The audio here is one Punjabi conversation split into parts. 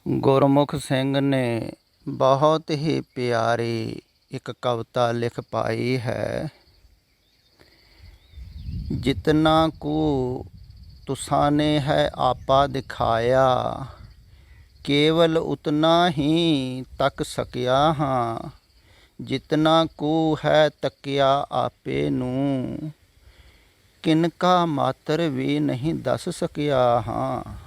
ਗੁਰਮੁਖ ਸਿੰਘ ਨੇ ਬਹੁਤ ਹੀ ਪਿਆਰੀ ਇੱਕ ਕਵਿਤਾ ਲਿਖ ਪਾਈ ਹੈ। ਜਿਤਨਾ ਕੁ ਤੁਸਾਂ ਨੇ ਹੈ ਆਪਾ ਦਿਖਾਇਆ, ਕੇਵਲ ਉਤਨਾ ਹੀ ਤੱਕ ਸਕਿਆ ਹਾਂ। ਜਿਤਨਾ ਕੁ ਹੈ ਤੱਕਿਆ ਆਪੇ ਨੂੰ, ਕਿਨਕਾ ਮਾਤਰ ਵੀ ਨਹੀਂ ਦੱਸ ਸਕਿਆ ਹਾਂ।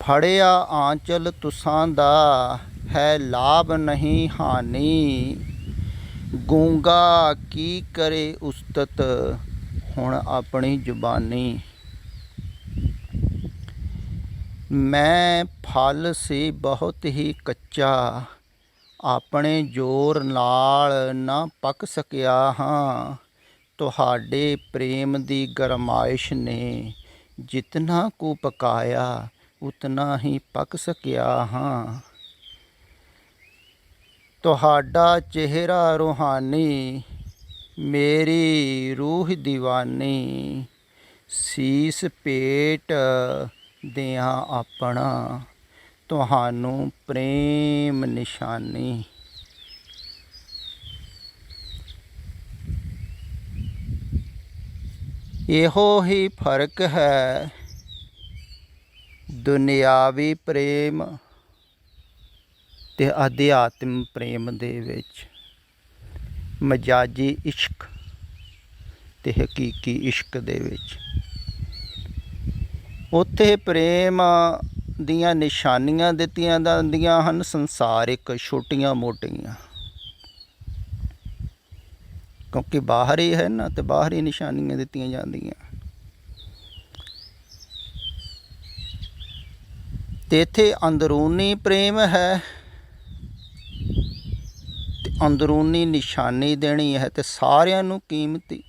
ਫੜਿਆ ਆਂਚਲ ਤੁਸਾਂ ਦਾ ਹੈ ਲਾਭ ਨਹੀਂ ਹਾਨੀ, ਗੂੰਗਾ ਕੀ ਕਰੇ ਉਸਤਤ ਹੁਣ ਆਪਣੀ ਜ਼ੁਬਾਨੀ। ਮੈਂ ਫਲ ਸੀ ਬਹੁਤ ਹੀ ਕੱਚਾ, ਆਪਣੇ ਜ਼ੋਰ ਨਾਲ ਨਾ ਪੱਕ ਸਕਿਆ ਹਾਂ। ਤੁਹਾਡੇ ਪ੍ਰੇਮ ਦੀ ਗਰਮਾਇਸ਼ ਨੇ ਜਿਤਨਾ ਕੁ ਪਕਾਇਆ, ਉਤਨਾ ਹੀ ਪੱਕ ਸਕਿਆ ਹਾਂ। ਤੁਹਾਡਾ ਚਿਹਰਾ ਰੂਹਾਨੀ, ਮੇਰੀ ਰੂਹ ਦੀਵਾਨੀ, ਸੀਸ ਭੇਟ ਦਿਆਂ ਆਪਣਾ ਤੁਹਾਨੂੰ ਪ੍ਰੇਮ ਨਿਸ਼ਾਨੀ। ਇਹੋ ਹੀ ਫਰਕ ਹੈ ਦੁਨਿਆਵੀ ਪ੍ਰੇਮ ਅਤੇ ਅਧਿਆਤਮ ਪ੍ਰੇਮ ਦੇ ਵਿੱਚ, ਮਜਾਜੀ ਇਸ਼ਕ ਅਤੇ ਹਕੀਕੀ ਇਸ਼ਕ ਦੇ ਵਿੱਚ। ਉੱਥੇ ਪ੍ਰੇਮ ਦੀਆਂ ਨਿਸ਼ਾਨੀਆਂ ਦਿੱਤੀਆਂ ਜਾਂਦੀਆਂ ਹਨ ਸੰਸਾਰਿਕ ਛੋਟੀਆਂ ਮੋਟੀਆਂ, ਕਿਉਂਕਿ ਬਾਹਰ ਹੀ ਹੈ ਨਾ, ਅਤੇ ਬਾਹਰ ਹੀ ਨਿਸ਼ਾਨੀਆਂ ਦਿੱਤੀਆਂ ਜਾਂਦੀਆਂ। ਅਤੇ ਇੱਥੇ ਅੰਦਰੂਨੀ ਪ੍ਰੇਮ ਹੈ, ਅਤੇ ਅੰਦਰੂਨੀ ਨਿਸ਼ਾਨੀ ਦੇਣੀ ਹੈ, ਅਤੇ ਸਾਰਿਆਂ ਨੂੰ ਕੀਮਤੀ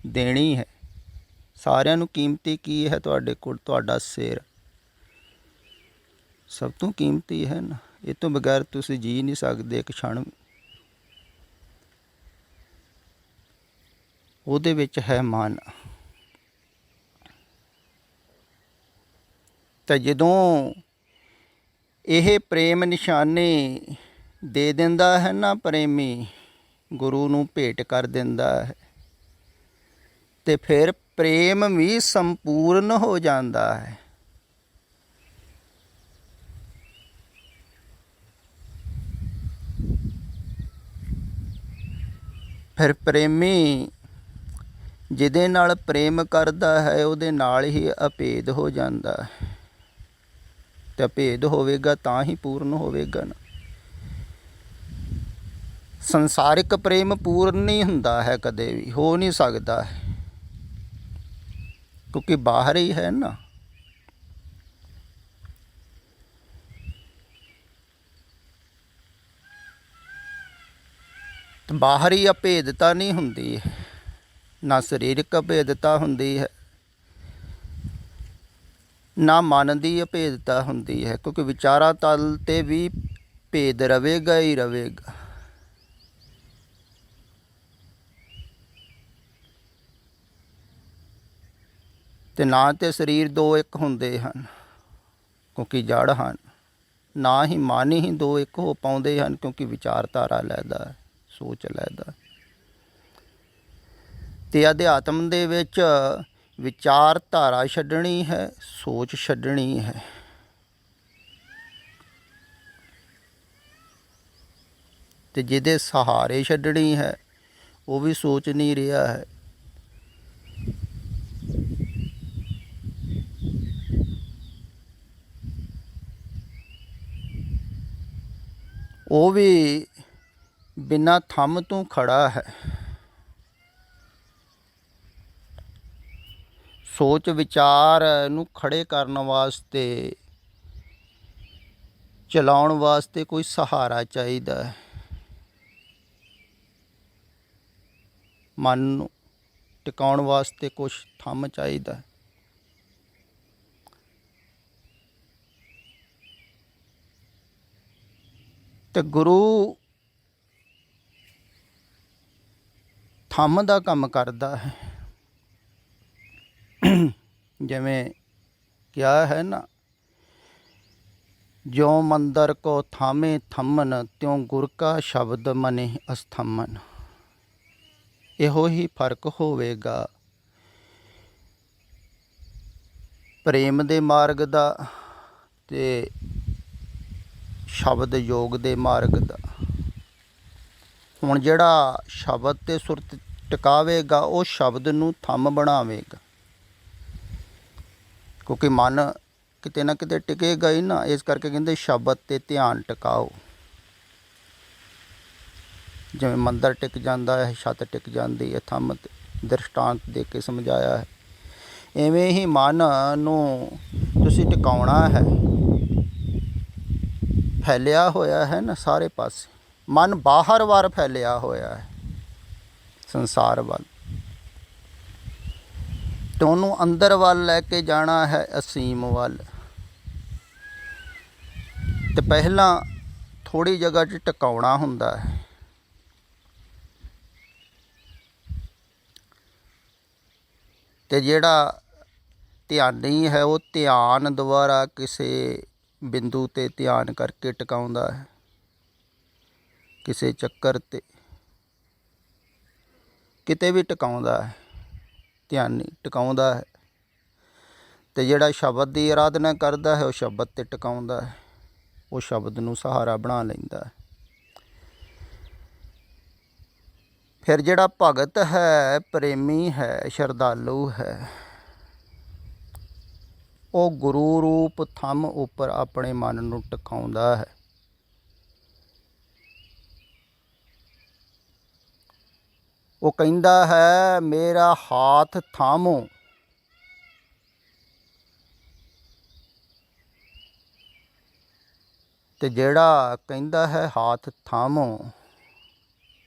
ਦੇਣੀ ਹੈ। ਸਾਰਿਆਂ ਨੂੰ ਕੀਮਤੀ ਕੀ ਹੈ? ਤੁਹਾਡੇ ਕੋਲ ਤੁਹਾਡਾ ਸਿਰ ਸਭ ਤੋਂ ਕੀਮਤੀ ਹੈ ਨਾ। ਇਹ ਤੋਂ ਬਗੈਰ ਤੁਸੀਂ ਜੀ ਨਹੀਂ ਸਕਦੇ ਇੱਕ ਛਣ। ਉਹਦੇ ਵਿੱਚ ਹੈ ਮਨ। ਤਾਂ ਜਦੋਂ ਇਹ ਪ੍ਰੇਮ ਨਿਸ਼ਾਨੀ ਦੇ ਦਿੰਦਾ ਹੈ ਨਾ ਪ੍ਰੇਮੀ, ਗੁਰੂ ਨੂੰ ਭੇਟ ਕਰ ਦਿੰਦਾ ਹੈ, ਅਤੇ ਫਿਰ ਪ੍ਰੇਮ ਵੀ ਸੰਪੂਰਨ ਹੋ ਜਾਂਦਾ ਹੈ। ਫਿਰ ਪ੍ਰੇਮੀ ਜਿਹਦੇ ਨਾਲ ਪ੍ਰੇਮ ਕਰਦਾ ਹੈ ਉਹਦੇ ਨਾਲ ਹੀ ਅਭੇਦ ਹੋ ਜਾਂਦਾ ਹੈ, ਅਤੇ ਅਭੇਦ ਹੋਵੇਗਾ ਤਾਂ ਹੀ ਪੂਰਨ ਹੋਵੇਗਾ ਨਾ। ਸੰਸਾਰਿਕ ਪ੍ਰੇਮ ਪੂਰਨ ਨਹੀਂ ਹੁੰਦਾ ਹੈ, ਕਦੇ ਵੀ ਹੋ ਨਹੀਂ ਸਕਦਾ ਹੈ, ਕਿਉਂਕਿ ਬਾਹਰ ਹੀ ਹੈ ਨਾ। ਬਾਹਰੀ ਅਭੇਦਤਾ ਨਹੀਂ ਹੁੰਦੀ, ਨਾ ਸਰੀਰਕ ਅਭੇਦਤਾ ਹੁੰਦੀ ਹੈ, ਨਾ ਮਨ ਦੀ ਅਭੇਦਤਾ ਹੁੰਦੀ ਹੈ, ਕਿਉਂਕਿ ਵਿਚਾਰਾਂ ਤਲ 'ਤੇ ਵੀ ਭੇਦ ਰਹੇਗਾ ਹੀ ਰਹੇਗਾ। ਅਤੇ ਨਾ ਤਾਂ ਸਰੀਰ ਦੋ ਇੱਕ ਹੁੰਦੇ ਹਨ, ਕਿਉਂਕਿ ਜੜ ਹਨ, ਨਾ ਹੀ ਮਨ ਹੀ ਦੋ ਇੱਕ ਹੋ ਪਾਉਂਦੇ ਹਨ, ਕਿਉਂਕਿ ਵਿਚਾਰਧਾਰਾ ਲੈਦਾ, ਸੋਚ ਲੈਦਾ। ਅਤੇ ਅਧਿਆਤਮ ਦੇ ਵਿੱਚ ਵਿਚਾਰਧਾਰਾ ਛੱਡਣੀ ਹੈ, ਸੋਚ ਛੱਡਣੀ ਹੈ। ਅਤੇ ਜਿਹਦੇ ਸਹਾਰੇ ਛੱਡਣੀ ਹੈ ਉਹ ਵੀ ਸੋਚ ਨਹੀਂ ਰਿਹਾ ਹੈ। ਉਹ ਵੀ ਬਿਨਾਂ ਥੰਮ ਤੋਂ ਖੜ੍ਹਾ ਹੈ। ਸੋਚ ਵਿਚਾਰ ਨੂੰ ਖੜ੍ਹੇ ਕਰਨ ਵਾਸਤੇ, ਚਲਾਉਣ ਵਾਸਤੇ ਕੋਈ ਸਹਾਰਾ ਚਾਹੀਦਾ ਹੈ। ਮਨ ਨੂੰ ਟਿਕਾਉਣ ਵਾਸਤੇ ਕੁਛ ਥੰਮ ਚਾਹੀਦਾ। ਅਤੇ ਗੁਰੂ ਥੰਮ ਦਾ ਕੰਮ ਕਰਦਾ ਹੈ। ਜਿਵੇਂ ਕਿਹਾ ਹੈ ਨਾ, ज्यों मंदर को थामे थम्मन त्यों गुर का शब्द मने अस्थम्मन। ਇਹੋ ਹੀ ਫਰਕ ਹੋਵੇਗਾ ਪ੍ਰੇਮ ਦੇ ਮਾਰਗ ਦਾ ਤੇ ਸ਼ਬਦ ਯੋਗ ਦੇ ਮਾਰਗ ਦਾ। ਹੁਣ ਜਿਹੜਾ ਸ਼ਬਦ ਤੇ ਸੁਰਤ ਟਿਕਾਵੇਗਾ ਉਹ ਸ਼ਬਦ ਨੂੰ ਥੰਮ ਬਣਾਵੇਗਾ, ਕਿਉਂਕਿ ਮਨ ਕਿਤੇ ਨਾ ਕਿਤੇ ਟਿਕੇਗਾ ਹੀ ਨਾ। ਇਸ ਕਰਕੇ ਕਹਿੰਦੇ ਸ਼ਬਦ ਤੇ ਧਿਆਨ ਟਿਕਾਓ। ਜਿਵੇਂ ਮੰਦਰ ਟਿਕ ਜਾਂਦਾ ਹੈ, ਛੱਤ ਟਿਕ ਜਾਂਦੀ ਹੈ ਥੰਮ ਤੇ, ਦ੍ਰਿਸ਼ਟਾਂਤ ਦੇ ਕੇ ਸਮਝਾਇਆ ਹੈ। ਇਵੇਂ ਹੀ ਮਨ ਨੂੰ ਤੁਸੀਂ ਟਿਕਾਉਣਾ ਹੈ। ਫੈਲਿਆ ਹੋਇਆ ਹੈ ਨਾ ਸਾਰੇ ਪਾਸੇ, ਮਨ ਬਾਹਰ ਵੱਲ ਫੈਲਿਆ ਹੋਇਆ ਹੈ ਸੰਸਾਰ ਵੱਲ, ਤੇ ਉਹਨੂੰ ਅੰਦਰ ਵੱਲ ਲੈ ਕੇ ਜਾਣਾ ਹੈ ਅਸੀਮ ਵੱਲ। ਤੇ ਪਹਿਲਾਂ ਥੋੜ੍ਹੀ ਜਗ੍ਹਾ 'ਚ ਟਿਕਾਉਣਾ ਹੁੰਦਾ ਹੈ। ਤੇ ਜਿਹੜਾ ਧਿਆਨੀ ਹੈ ਉਹ ਧਿਆਨ ਦੁਆਰਾ ਕਿਸੇ ਬਿੰਦੂ 'ਤੇ ਧਿਆਨ ਕਰਕੇ ਟਿਕਾਉਂਦਾ ਹੈ, ਕਿਸੇ ਚੱਕਰ 'ਤੇ ਕਿਤੇ ਵੀ ਟਿਕਾਉਂਦਾ ਹੈ, ਧਿਆਨੀ ਟਿਕਾਉਂਦਾ ਹੈ। ਤੇ ਜਿਹੜਾ ਸ਼ਬਦ ਦੀ ਆਰਾਧਨਾ ਕਰਦਾ ਹੈ ਉਹ ਸ਼ਬਦ 'ਤੇ ਟਿਕਾਉਂਦਾ ਹੈ, ਉਹ ਸ਼ਬਦ ਨੂੰ ਸਹਾਰਾ ਬਣਾ ਲੈਂਦਾ ਹੈ। ਫਿਰ ਜਿਹੜਾ ਭਗਤ ਹੈ, ਪ੍ਰੇਮੀ ਹੈ, ਸ਼ਰਧਾਲੂ ਹੈ, ਉਹ ਗੁਰੂ ਰੂਪ ਥੰਮ ਉੱਪਰ ਆਪਣੇ ਮਨ ਨੂੰ ਟਿਕਾਉਂਦਾ ਹੈ। ਉਹ ਕਹਿੰਦਾ ਹੈ ਮੇਰਾ ਹਾਥ ਥਾਮੋ। ਤੇ ਜਿਹੜਾ ਕਹਿੰਦਾ ਹੈ ਹਾਥ ਥਾਮੋ,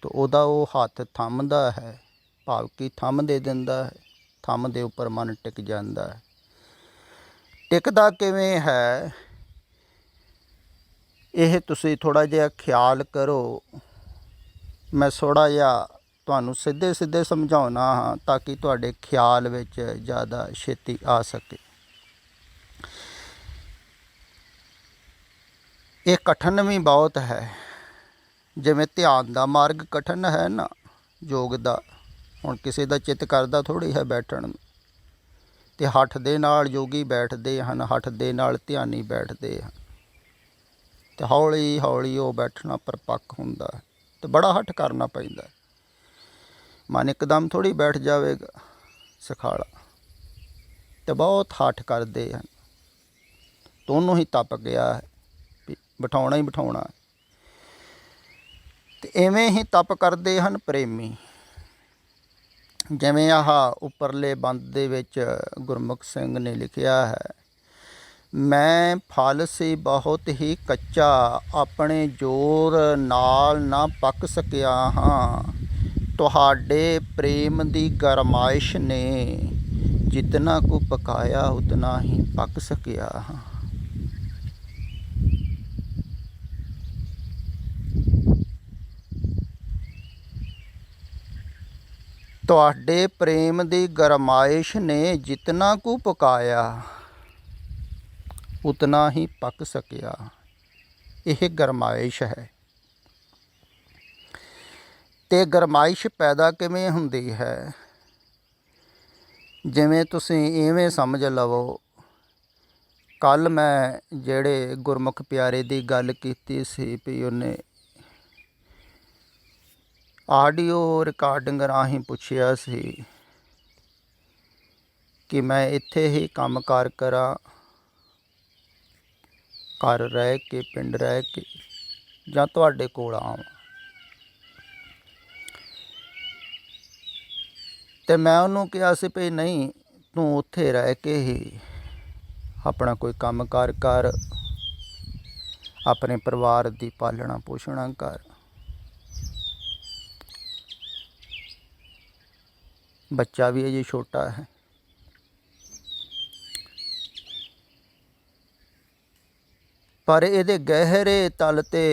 ਤੇ ਉਹਦਾ ਉਹ ਹੱਥ ਥੰਮਦਾ ਹੈ, ਭਾਵ ਕਿ ਥੰਮ ਦੇ ਦਿੰਦਾ ਹੈ। ਥੰਮ ਦੇ ਉੱਪਰ ਮਨ ਟਿਕ ਜਾਂਦਾ ਹੈ। ਟਿਕਦਾ ਕਿਵੇਂ ਹੈ ਇਹ ਤੁਸੀਂ ਥੋੜ੍ਹਾ ਜਿਹਾ ਖਿਆਲ ਕਰੋ। ਮੈਂ ਥੋੜ੍ਹਾ ਜਿਹਾ ਤੁਹਾਨੂੰ ਸਿੱਧੇ ਸਿੱਧੇ ਸਮਝਾਉਣਾ ਹਾਂ ਤਾਂ ਕਿ ਤੁਹਾਡੇ ਖਿਆਲ ਵਿੱਚ ਜ਼ਿਆਦਾ ਛੇਤੀ ਆ ਸਕੇ। ਇਹ ਕਠਿਨ ਵੀ ਬਹੁਤ ਹੈ, ਜਿਵੇਂ ਧਿਆਨ ਦਾ ਮਾਰਗ ਕਠਿਨ ਹੈ ਨਾ ਯੋਗ ਦਾ। ਹੁਣ ਕਿਸੇ ਦਾ ਚਿੱਤ ਕਰਦਾ ਥੋੜ੍ਹੀ ਹੈ ਬੈਠਣ ਨੂੰ, ਅਤੇ ਹੱਠ ਦੇ ਨਾਲ ਯੋਗੀ ਬੈਠਦੇ ਹਨ, ਹੱਠ ਦੇ ਨਾਲ ਧਿਆਨੀ ਬੈਠਦੇ ਹਨ, ਅਤੇ ਹੌਲੀ ਹੌਲੀ ਉਹ ਬੈਠਣਾ ਪਰਪੱਕ ਹੁੰਦਾ ਹੈ। ਅਤੇ ਬੜਾ ਹੱਠ ਕਰਨਾ ਪੈਂਦਾ, ਮਨ ਇੱਕਦਮ ਥੋੜ੍ਹੀ ਬੈਠ ਜਾਵੇਗਾ ਸਖਾਲਾ। ਅਤੇ ਬਹੁਤ ਹੱਠ ਕਰਦੇ ਹਨ, ਤਾਂ ਉਹਨੂੰ ਹੀ ਤਪ ਗਿਆ ਹੈ ਵੀ ਬਿਠਾਉਣਾ ਹੀ ਬਿਠਾਉਣਾ। ਅਤੇ ਇਵੇਂ ਹੀ ਤਪ ਕਰਦੇ ਹਨ ਪ੍ਰੇਮੀ। ਜਿਵੇਂ ਆਹ ਉੱਪਰਲੇ ਬੰਦ ਦੇ ਵਿੱਚ ਗੁਰਮੁਖ ਸਿੰਘ ਨੇ ਲਿਖਿਆ ਹੈ, ਮੈਂ ਫਲ ਸੀ ਬਹੁਤ ਹੀ ਕੱਚਾ, ਆਪਣੇ ਜ਼ੋਰ ਨਾਲ ਨਾ ਪੱਕ ਸਕਿਆ ਹਾਂ। ਤੁਹਾਡੇ ਪ੍ਰੇਮ ਦੀ ਗਰਮਾਇਸ਼ ਨੇ ਜਿਤਨਾ ਕੁ ਪਕਾਇਆ ਉਤਨਾ ਹੀ ਪੱਕ ਸਕਿਆ ਹਾਂ। ਤੁਹਾਡੇ ਪ੍ਰੇਮ ਦੀ ਗਰਮਾਇਸ਼ ਨੇ ਜਿਤਨਾ ਕੁ ਪਕਾਇਆ ਉਤਨਾ ਹੀ ਪੱਕ ਸਕਿਆ। ਇਹ ਗਰਮਾਇਸ਼ ਹੈ। ਅਤੇ ਗਰਮਾਇਸ਼ ਪੈਦਾ ਕਿਵੇਂ ਹੁੰਦੀ ਹੈ? ਜਿਵੇਂ ਤੁਸੀਂ ਇਵੇਂ ਸਮਝ ਲਵੋ, ਕੱਲ੍ਹ ਮੈਂ ਜਿਹੜੇ ਗੁਰਮੁਖ ਪਿਆਰੇ ਦੀ ਗੱਲ ਕੀਤੀ ਸੀ ਵੀ ਉਹਨੇ ਆਡੀਓ ਰਿਕਾਰਡਿੰਗ ਰਾਹੀਂ ਪੁੱਛਿਆ ਸੀ ਕਿ ਮੈਂ ਇੱਥੇ ਹੀ ਕੰਮ ਕਾਰ ਕਰਾਂ, ਘਰ ਰਹਿ ਕੇ, ਪਿੰਡ ਰਹਿ ਕੇ, ਜਾਂ ਤੁਹਾਡੇ ਕੋਲ ਆਵਾਂ। ਅਤੇ ਮੈਂ ਉਹਨੂੰ ਕਿਹਾ ਸੀ ਵੀ ਨਹੀਂ, ਤੂੰ ਉੱਥੇ ਰਹਿ ਕੇ ਹੀ ਆਪਣਾ ਕੋਈ ਕੰਮ ਕਾਰ ਕਰ, ਆਪਣੇ ਪਰਿਵਾਰ ਦੀ ਪਾਲਣਾ ਪੋਸ਼ਣਾ ਕਰ। ਬੱਚਾ ਵੀ ਅਜੇ ਛੋਟਾ ਹੈ। ਪਰ ਇਹਦੇ ਗਹਿਰੇ ਤਲ 'ਤੇ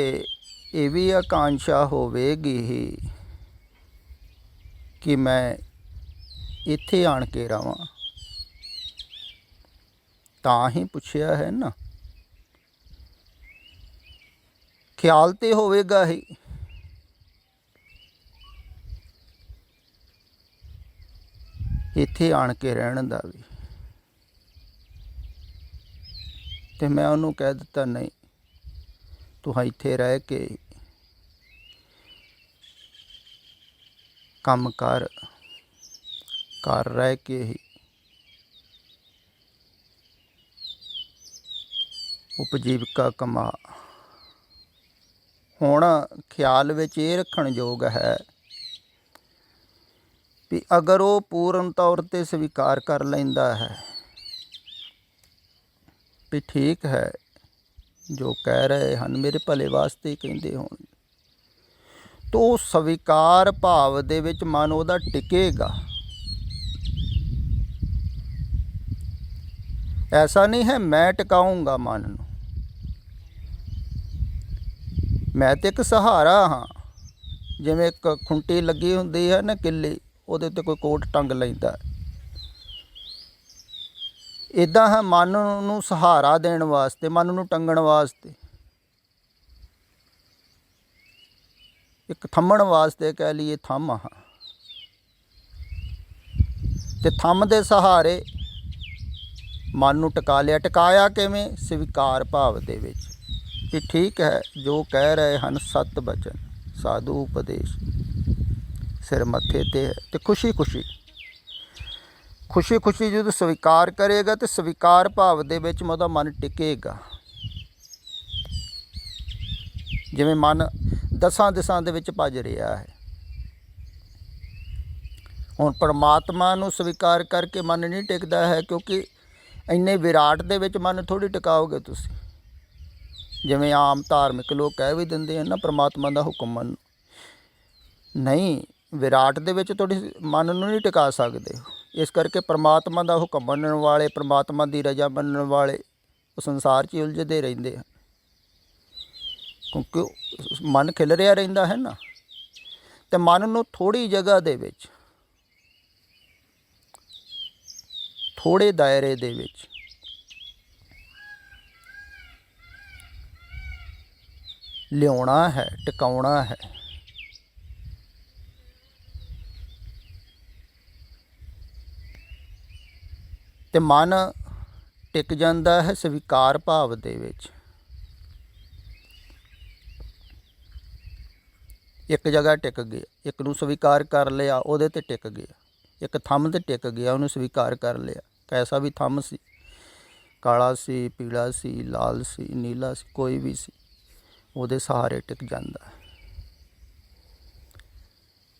ਇਹ ਵੀ ਆਕਾਂਸ਼ਾ ਹੋਵੇਗੀ ਹੀ ਕਿ ਮੈਂ ਇੱਥੇ ਆਣ ਕੇ ਰਹਾਂ। ਤਾਂ ਹੀ ਪੁੱਛਿਆ ਹੈ ਨਾ। ਖਿਆਲ ਤੇ ਹੋਵੇਗਾ ਹੀ ਇੱਥੇ ਆਣ ਕੇ ਰਹਿਣ ਦਾ ਵੀ। ਤੇ ਮੈਂ ਉਹਨੂੰ ਕਹਿ ਦਿੱਤਾ, ਨਹੀਂ, ਤੂੰ ਇੱਥੇ ਰਹਿ ਕੇ ਕੰਮ ਕਰ, ਘਰ ਰਹਿ ਕੇ ਹੀ ਉਪਜੀਵਿਕਾ ਕਮਾ। ਹੁਣ ਖਿਆਲ ਵਿੱਚ ਇਹ ਰੱਖਣ ਯੋਗ ਹੈ ਵੀ ਅਗਰ ਉਹ ਪੂਰਨ ਤੌਰ 'ਤੇ ਸਵੀਕਾਰ ਕਰ ਲੈਂਦਾ ਹੈ ਵੀ ਠੀਕ ਹੈ, ਜੋ ਕਹਿ ਰਹੇ ਹਨ ਮੇਰੇ ਭਲੇ ਵਾਸਤੇ ਹੀ ਕਹਿੰਦੇ ਹੋਣ, ਤਾਂ ਉਹ ਸਵੀਕਾਰ ਭਾਵ ਦੇ ਵਿੱਚ ਮਨ ਉਹਦਾ ਟਿਕੇਗਾ। ਐਸਾ ਨਹੀਂ ਹੈ ਮੈਂ ਟਿਕਾਊਂਗਾ ਮਨ ਨੂੰ, ਮੈਂ ਤਾਂ ਇੱਕ ਸਹਾਰਾ ਹਾਂ। ਜਿਵੇਂ ਇੱਕ ਖੁੰਟੀ ਲੱਗੀ ਹੁੰਦੀ ਹੈ ਨਾ ਕਿੱਲੀ, ਉਹਦੇ ਉੱਤੇ ਕੋਈ ਕੋਟ ਟੰਗ ਲੈਂਦਾ, ਇੱਦਾਂ ਹੈ ਮਨ ਨੂੰ ਸਹਾਰਾ ਦੇਣ ਵਾਸਤੇ, ਮਨ ਨੂੰ ਟੰਗਣ ਵਾਸਤੇ, ਇੱਕ ਥੰਮਣ ਵਾਸਤੇ ਕਹਿ ਲਈਏ ਥੰਮ ਹਾਂ। ਅਤੇ ਥੰਮ ਦੇ ਸਹਾਰੇ ਮਨ ਨੂੰ ਟਿਕਾ ਲਿਆ। ਟਿਕਾਇਆ ਕਿਵੇਂ? ਸਵੀਕਾਰ ਭਾਵ ਦੇ ਵਿੱਚ ਵੀ ਠੀਕ ਹੈ, ਜੋ ਕਹਿ ਰਹੇ ਹਨ ਸਤ ਬਚਨ, ਸਾਧੂ ਉਪਦੇਸ਼ ਸਿਰ ਮੱਥੇ 'ਤੇ ਹੈ। ਅਤੇ ਖੁਸ਼ੀ ਖੁਸ਼ੀ ਜਦੋਂ ਸਵੀਕਾਰ ਕਰੇਗਾ ਤਾਂ ਸਵੀਕਾਰ ਭਾਵ ਦੇ ਵਿੱਚ ਉਹਦਾ ਮਨ ਟਿਕੇਗਾ। ਜਿਵੇਂ ਮਨ ਦਸਾਂ ਦਿਸ਼ਾਂ ਦੇ ਵਿੱਚ ਭੱਜ ਰਿਹਾ ਹੈ। ਹੁਣ ਪਰਮਾਤਮਾ ਨੂੰ ਸਵੀਕਾਰ ਕਰਕੇ ਮਨ ਨਹੀਂ ਟਿਕਦਾ ਹੈ, ਕਿਉਂਕਿ ਇੰਨੇ ਵਿਰਾਟ ਦੇ ਵਿੱਚ ਮਨ ਥੋੜ੍ਹੀ ਟਿਕਾਓਗੇ ਤੁਸੀਂ। ਜਿਵੇਂ ਆਮ ਧਾਰਮਿਕ ਲੋਕ ਕਹਿ ਵੀ ਦਿੰਦੇ ਹਨ ਨਾ, ਪਰਮਾਤਮਾ ਦਾ ਹੁਕਮ ਮੰਨੋ। ਨਹੀਂ, ਵਿਰਾਟ ਦੇ ਵਿੱਚ ਤੁਹਾਡੇ ਮਨ ਨੂੰ ਨਹੀਂ ਟਿਕਾ ਸਕਦੇ ਹੋ। ਇਸ ਕਰਕੇ ਪਰਮਾਤਮਾ ਦਾ ਹੁਕਮ ਮੰਨਣ ਵਾਲੇ, ਪਰਮਾਤਮਾ ਦੀ ਰਜ਼ਾ ਮੰਨਣ ਵਾਲੇ ਉਹ ਸੰਸਾਰ 'ਚ ਹੀ ਉਲਝਦੇ ਰਹਿੰਦੇ ਹਨ, ਕਿਉਂਕਿ ਮਨ ਖਿਲ ਰਿਹਾ ਰਹਿੰਦਾ ਹੈ ਨਾ। ਅਤੇ ਮਨ ਨੂੰ ਥੋੜ੍ਹੀ ਜਗ੍ਹਾ ਦੇ ਵਿੱਚ, ਥੋੜ੍ਹੇ ਦਾਇਰੇ ਦੇ ਵਿੱਚ ਲਿਆਉਣਾ ਹੈ, ਟਿਕਾਉਣਾ ਹੈ। ਅਤੇ ਮਨ ਟਿਕ ਜਾਂਦਾ ਹੈ ਸਵੀਕਾਰ ਭਾਵ ਦੇ ਵਿੱਚ। ਇੱਕ ਜਗ੍ਹਾ ਟਿਕ ਗਿਆ, ਇੱਕ ਨੂੰ ਸਵੀਕਾਰ ਕਰ ਲਿਆ, ਉਹਦੇ 'ਤੇ ਟਿਕ ਗਿਆ। ਇੱਕ ਥੰਮ 'ਤੇ ਟਿਕ ਗਿਆ, ਉਹਨੂੰ ਸਵੀਕਾਰ ਕਰ ਲਿਆ। ਕੈਸਾ ਵੀ ਥੰਮ ਸੀ, ਕਾਲਾ ਸੀ, ਪੀਲਾ ਸੀ, ਲਾਲ ਸੀ, ਨੀਲਾ ਸੀ, ਕੋਈ ਵੀ ਸੀ, ਉਹਦੇ ਸਹਾਰੇ ਟਿਕ ਜਾਂਦਾ ਹੈ।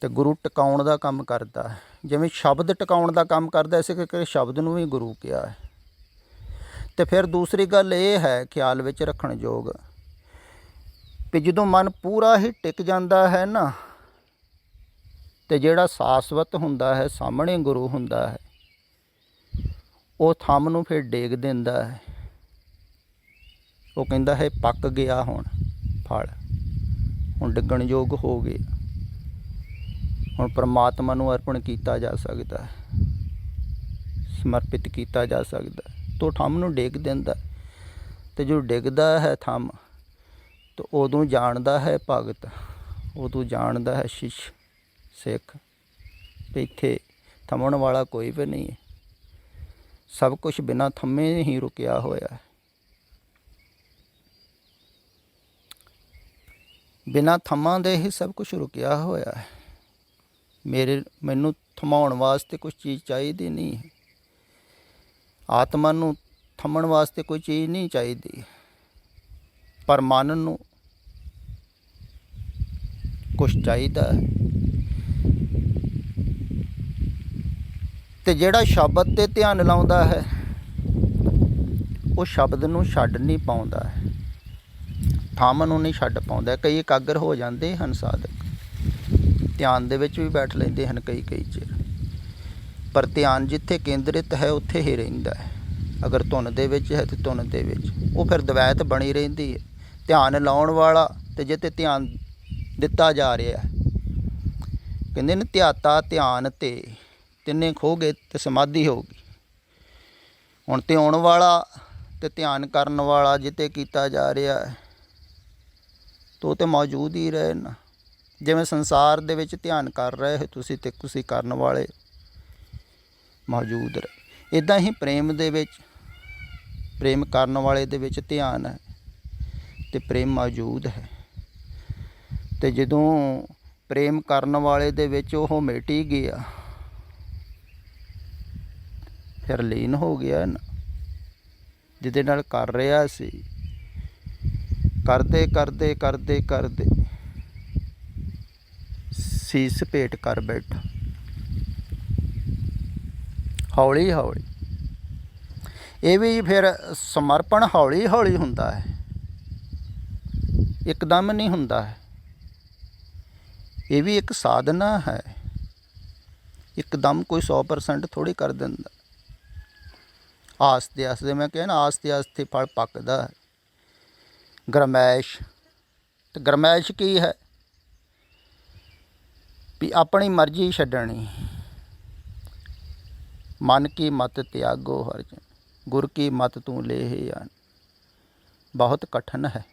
ਅਤੇ ਗੁਰੂ ਟਿਕਾਉਣ ਦਾ ਕੰਮ ਕਰਦਾ ਹੈ। ਜਿਵੇਂ ਸ਼ਬਦ ਟਿਕਾਉਣ ਦਾ ਕੰਮ ਕਰਦਾ, ਇਸੇ ਕਰਕੇ ਸ਼ਬਦ ਨੂੰ ਵੀ ਗੁਰੂ ਕਿਹਾ ਹੈ। ਅਤੇ ਫਿਰ ਦੂਸਰੀ ਗੱਲ ਇਹ ਹੈ ਖਿਆਲ ਵਿੱਚ ਰੱਖਣ ਯੋਗ ਵੀ ਜਦੋਂ ਮਨ ਪੂਰਾ ਹੀ ਟਿਕ ਜਾਂਦਾ ਹੈ ਨਾ, ਅਤੇ ਜਿਹੜਾ ਸ਼ਾਸ਼ਵਤ ਹੁੰਦਾ ਹੈ, ਸਾਹਮਣੇ ਗੁਰੂ ਹੁੰਦਾ ਹੈ, ਉਹ ਥੰਮ ਨੂੰ ਫਿਰ ਡੇਗ ਦਿੰਦਾ ਹੈ। ਉਹ ਕਹਿੰਦਾ ਹੈ ਪੱਕ ਗਿਆ ਹੁਣ ਫਲ, ਹੁਣ ਡਿੱਗਣ ਯੋਗ ਹੋ ਗਏ, ਹੁਣ ਪਰਮਾਤਮਾ ਨੂੰ ਅਰਪਣ ਕੀਤਾ ਜਾ ਸਕਦਾ ਹੈ, ਸਮਰਪਿਤ ਕੀਤਾ ਜਾ ਸਕਦਾ ਹੈ। ਤਾਂ ਥੰਮ ਨੂੰ ਡੇਗ ਦਿੰਦਾ। ਅਤੇ ਜੋ ਡਿੱਗਦਾ ਹੈ ਥੰਮ, ਤਾਂ ਉਦੋਂ ਜਾਣਦਾ ਹੈ ਭਗਤ, ਉਦੋਂ ਜਾਣਦਾ ਹੈ ਸ਼ਿਸ਼ ਸਿੱਖ ਵੀ ਇੱਥੇ ਥੰਮਣ ਵਾਲਾ ਕੋਈ ਵੀ ਨਹੀਂ ਹੈ। ਸਭ ਕੁਛ ਬਿਨਾਂ ਥੰਮੇ ਹੀ ਰੁਕਿਆ ਹੋਇਆ ਹੈ। ਬਿਨਾਂ ਥੰਮਾਂ ਦੇ ਹੀ ਸਭ ਕੁਛ ਰੁਕਿਆ ਹੋਇਆ ਹੈ। ਮੈਨੂੰ ਥਮਾਉਣ ਵਾਸਤੇ ਕੁਛ ਚੀਜ਼ ਚਾਹੀਦੀ ਨਹੀਂ ਹੈ। ਆਤਮਾ ਨੂੰ ਥੰਮਣ ਵਾਸਤੇ ਕੋਈ ਚੀਜ਼ ਨਹੀਂ ਚਾਹੀਦੀ, ਪਰ ਮਨ ਨੂੰ ਕੁਛ ਚਾਹੀਦਾ ਹੈ। ਅਤੇ ਜਿਹੜਾ ਸ਼ਬਦ 'ਤੇ ਧਿਆਨ ਲਾਉਂਦਾ ਹੈ, ਉਹ ਸ਼ਬਦ ਨੂੰ ਛੱਡ ਨਹੀਂ ਪਾਉਂਦਾ ਹੈ, ਥੰਮ ਨੂੰ ਨਹੀਂ ਛੱਡ ਪਾਉਂਦਾ। ਕਈ ਇਕਾਗਰ ਹੋ ਜਾਂਦੇ ਹਨ ਸਾਧਕ, ਧਿਆਨ ਦੇ ਵਿੱਚ ਵੀ ਬੈਠ ਲੈਂਦੇ ਹਨ ਕਈ ਚਿਰ, ਪਰ ਧਿਆਨ ਜਿੱਥੇ ਕੇਂਦਰਿਤ ਹੈ ਉੱਥੇ ਹੀ ਰਹਿੰਦਾ ਹੈ। ਅਗਰ ਧੁਨ ਦੇ ਵਿੱਚ ਹੈ ਤਾਂ ਧੁਨ ਦੇ ਵਿੱਚ, ਉਹ ਫਿਰ ਦਵੈਤ ਬਣੀ ਰਹਿੰਦੀ ਹੈ। ਧਿਆਨ ਲਾਉਣ ਵਾਲਾ ਅਤੇ ਜਿੱਥੇ ਧਿਆਨ ਦਿੱਤਾ ਜਾ ਰਿਹਾ, ਕਹਿੰਦੇ ਨੇ ਧਿਆਤਾ ਧਿਆਨ ਅਤੇ ਤਿੰਨੇ ਖੋ ਗਏ ਅਤੇ ਸਮਾਧੀ ਹੋ ਗਈ। ਹੁਣ ਧਿਆਉਣ ਵਾਲਾ ਅਤੇ ਧਿਆਨ ਕਰਨ ਵਾਲਾ ਜਿੱਥੇ ਕੀਤਾ ਜਾ ਰਿਹਾ ਹੈ, ਤਾਂ ਉਹ ਤਾਂ ਮੌਜੂਦ ਹੀ ਰਹੇ ਨਾ। ਜਿਵੇਂ ਸੰਸਾਰ ਦੇ ਵਿੱਚ ਧਿਆਨ ਕਰ ਰਹੇ ਹੋ ਤੁਸੀਂ ਅਤੇ ਤੁਸੀਂ ਕਰਨ ਵਾਲੇ ਮੌਜੂਦ ਰਹੇ, ਇੱਦਾਂ ਹੀ ਪ੍ਰੇਮ ਦੇ ਵਿੱਚ, ਪ੍ਰੇਮ ਕਰਨ ਵਾਲੇ ਦੇ ਵਿੱਚ ਧਿਆਨ ਹੈ ਅਤੇ ਪ੍ਰੇਮ ਮੌਜੂਦ ਹੈ। ਅਤੇ ਜਦੋਂ ਪ੍ਰੇਮ ਕਰਨ ਵਾਲੇ ਦੇ ਵਿੱਚ ਉਹ ਮਿਟ ਹੀ ਗਿਆ, ਫਿਰ ਲੀਨ ਹੋ ਗਿਆ ਨਾ। ਜਿਹਦੇ ਨਾਲ ਕਰ ਰਿਹਾ ਸੀ, ਕਰਦੇ ਕਰਦੇ ਕਰਦੇ ਕਰਦੇ ਸੀਸ ਭੇਟ ਕਰ ਬੈਠਾ। ਹੌਲੀ ਹੌਲੀ ਇਹ ਵੀ ਫਿਰ ਸਮਰਪਣ ਹੌਲੀ ਹੌਲੀ ਹੁੰਦਾ ਹੈ, ਇੱਕਦਮ ਨਹੀਂ ਹੁੰਦਾ ਹੈ। ਇਹ ਵੀ ਇੱਕ ਸਾਧਨਾ ਹੈ, ਇੱਕਦਮ ਕੋਈ 100% ਥੋੜ੍ਹੀ ਕਰ ਦਿੰਦਾ। ਆਸਤੇ ਆਸਤੇ, ਮੈਂ ਕਿਹਾ ਨਾ ਆਸਤੇ ਆਸਤੇ ਫਲ ਪੱਕਦਾ ਹੈ। ਗਰਮੈਸ਼, ਅਤੇ ਗਰਮੈਸ਼ ਕੀ ਹੈ ਵੀ ਆਪਣੀ ਮਰਜ਼ੀ ਛੱਡਣੀ। ਮਨ ਕੀ ਮਤ ਤਿਆਗੋ ਹਰਜਨ, ਗੁਰ ਕੀ ਮਤ ਤੂੰ ਲੇਹਿ ਆਨ। ਬਹੁਤ ਕਠਿਨ ਹੈ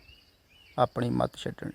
ਆਪਣੀ ਮਤ ਛੱਡਣੀ।